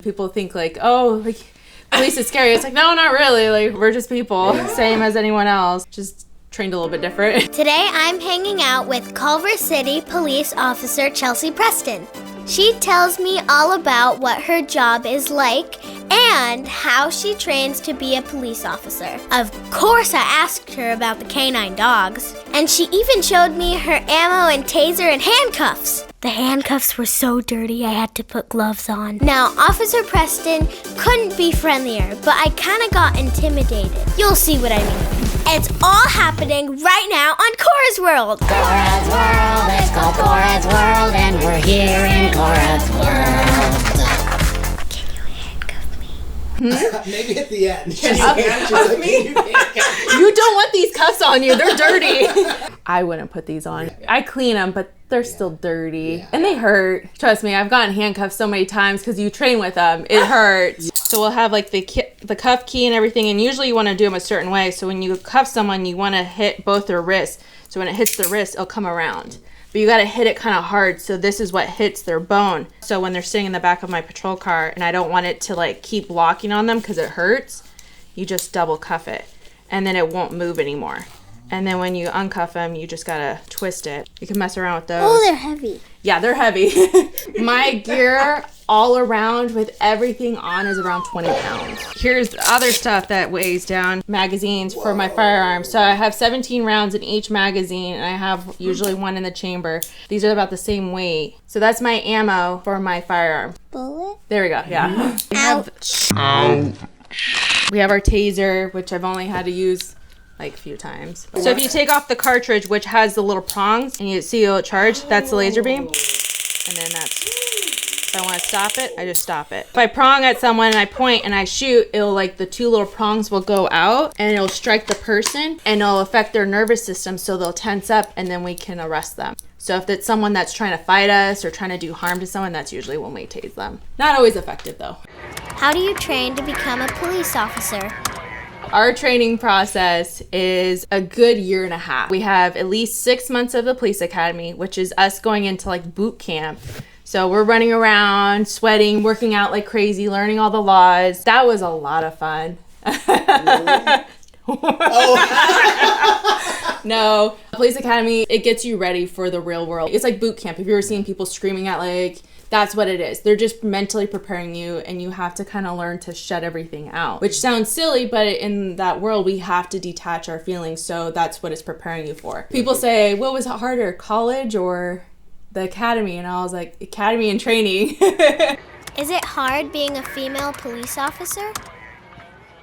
People think like, oh, like police is scary. It's like, no, not really. Like, we're just people, same as anyone else, just trained a little bit different. Today I'm hanging out with Culver City Police Officer Chelsey Preston. She tells me all about what her job is like and how she trains to be a police officer. Of course, I asked her about the canine dogs, and she even showed me her ammo and taser and handcuffs. The handcuffs were so dirty I had to put gloves on. Now, Officer Preston couldn't be friendlier, but I kind of got intimidated. You'll see what I mean. It's all happening right now on Cora's World. Cora's World, it's called Cora's World, and we're here in Cora's World. Can you handcuff me? Maybe at the end. Can you handcuff me? You don't want these cuffs on you. They're dirty. I wouldn't put these on. I clean them, but they're still dirty. And they hurt. Trust me, I've gotten handcuffed so many times because you train with them. It hurts. So we'll have like the cuff key and everything, and usually you want to do them a certain way. So when you cuff someone, you want to hit both their wrists. So when it hits their wrist, it'll come around. But you got to hit it kind of hard, so this is what hits their bone. So when they're sitting in the back of my patrol car and I don't want it to like keep locking on them because it hurts, you just double cuff it, and then it won't move anymore. And then when you uncuff them, you just gotta twist it. You can mess around with those. Oh, they're heavy. Yeah, they're heavy. My gear all around with everything on is around 20 pounds. Here's the other stuff that weighs down. Magazines for my firearms. So I have 17 rounds in each magazine, and I have usually one in the chamber. These are about the same weight. So that's my ammo for my firearm. Bullet? There we go, yeah. Ouch. We have our taser, which I've only had to use like a few times. So if you take off the cartridge, which has the little prongs, and you see it'll charge, that's the laser beam. And then that's, if I want to stop it, I just stop it. If I prong at someone and I point and I shoot, it'll like the two little prongs will go out and it'll strike the person and it'll affect their nervous system, so they'll tense up and then we can arrest them. So if it's someone that's trying to fight us or trying to do harm to someone, that's usually when we tase them. Not always effective though. How do you train to become a police officer? Our training process is a good year and a half. We have at least 6 months of the police academy, which is us going into like boot camp. So we're running around, sweating, working out like crazy, learning all the laws. That was a lot of fun. Really? No, police academy, it gets you ready for the real world. It's like boot camp. Have you ever seen people screaming at like, that's what it is. They're just mentally preparing you, and you have to kind of learn to shut everything out, which sounds silly, but in that world, we have to detach our feelings. So that's what it's preparing you for. People say, what was harder, college or the academy? And I was like, academy and training. Is it hard being a female police officer?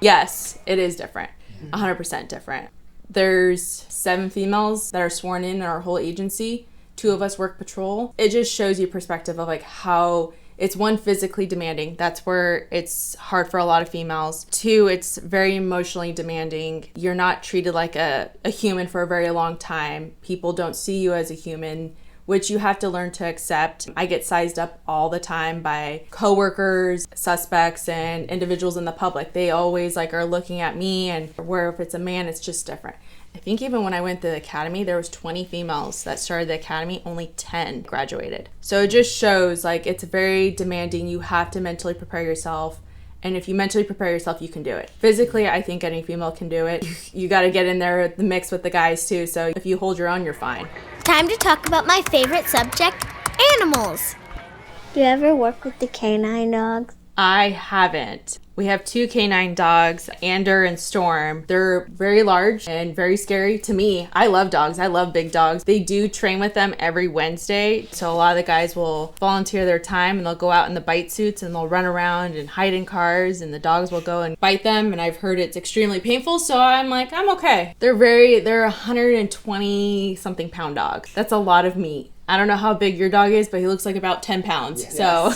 Yes, it is different. 100% different. There's 7 females that are sworn in our whole agency. 2 of us work patrol. It just shows you perspective of like how it's, one, physically demanding. That's where it's hard for a lot of females. 2, it's very emotionally demanding. You're not treated like a human for a very long time. People don't see you as a human, which you have to learn to accept. I get sized up all the time by coworkers, suspects, and individuals in the public. They always like are looking at me, and where if it's a man, it's just different. I think even when I went to the academy, there was 20 females that started the academy, only 10 graduated. So it just shows like it's very demanding. You have to mentally prepare yourself. And if you mentally prepare yourself, you can do it. Physically, I think any female can do it. You got to get in there, the mix with the guys too. So if you hold your own, you're fine. Time to talk about my favorite subject, animals. Do you ever work with the canine dogs? I haven't. We have 2 canine dogs, Ander and Storm. They're very large and very scary to me. I love dogs. I love big dogs. They do train with them every Wednesday. So a lot of the guys will volunteer their time and they'll go out in the bite suits and they'll run around and hide in cars, and the dogs will go and bite them. And I've heard it's extremely painful. So I'm like, I'm okay. They're 120 something pound dogs. That's a lot of meat. I don't know how big your dog is, but he looks like about 10 pounds. Yes. So,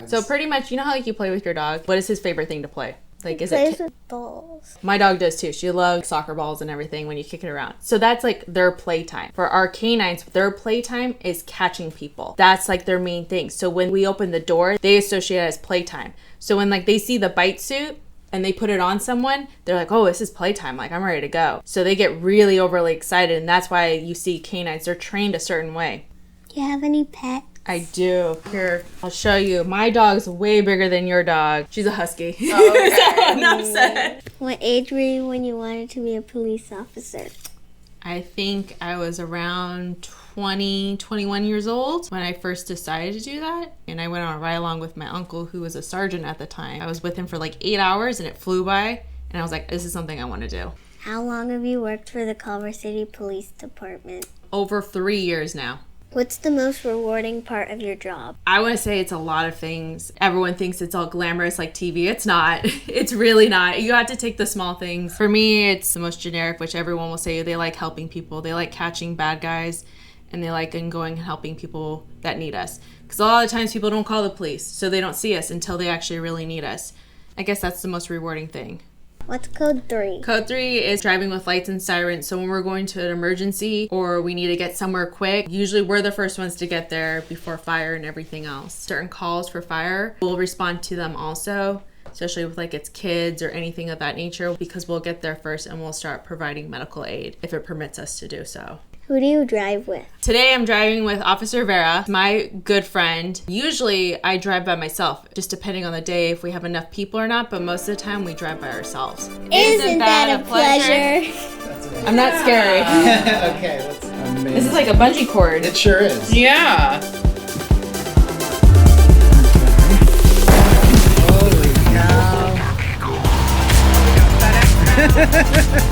so pretty much, you know how like you play with your dog? What is his favorite thing to play? Like, is Plays it? with balls. My dog does too. She loves soccer balls and everything when you kick it around. So that's like their playtime. For our canines, their playtime is catching people. That's like their main thing. So when we open the door, they associate it as playtime. So when like they see the bite suit and they put it on someone, they're like, oh, this is playtime. Like, I'm ready to go. So they get really overly excited. And that's why you see canines, they're trained a certain way. Do you have any pets? I do. Here, I'll show you. My dog's way bigger than your dog. She's a husky. Oh, okay. So, enough said. What age were you when you wanted to be a police officer? I think I was around 20, 21 years old when I first decided to do that. And I went on a ride along with my uncle, who was a sergeant at the time. I was with him for like 8 hours and it flew by. And I was like, this is something I want to do. How long have you worked for the Culver City Police Department? Over 3 years now. What's the most rewarding part of your job? I want to say it's a lot of things. Everyone thinks it's all glamorous like TV. It's not. It's really not. You have to take the small things. For me, it's the most generic, which everyone will say they like helping people. They like catching bad guys, and they like going and helping people that need us. Because a lot of times people don't call the police, so they don't see us until they actually really need us. I guess that's the most rewarding thing. What's code 3? Code 3 is driving with lights and sirens. So when we're going to an emergency or we need to get somewhere quick, usually we're the first ones to get there before fire and everything else. Certain calls for fire, we'll respond to them also, especially with like it's kids or anything of that nature, because we'll get there first and we'll start providing medical aid if it permits us to do so. Who do you drive with? Today I'm driving with Officer Vera, my good friend. Usually I drive by myself, just depending on the day if we have enough people or not, but most of the time we drive by ourselves. Isn't that a pleasure? I'm not scary. Okay, that's amazing. This is like a bungee cord. It sure is. Yeah. Holy cow.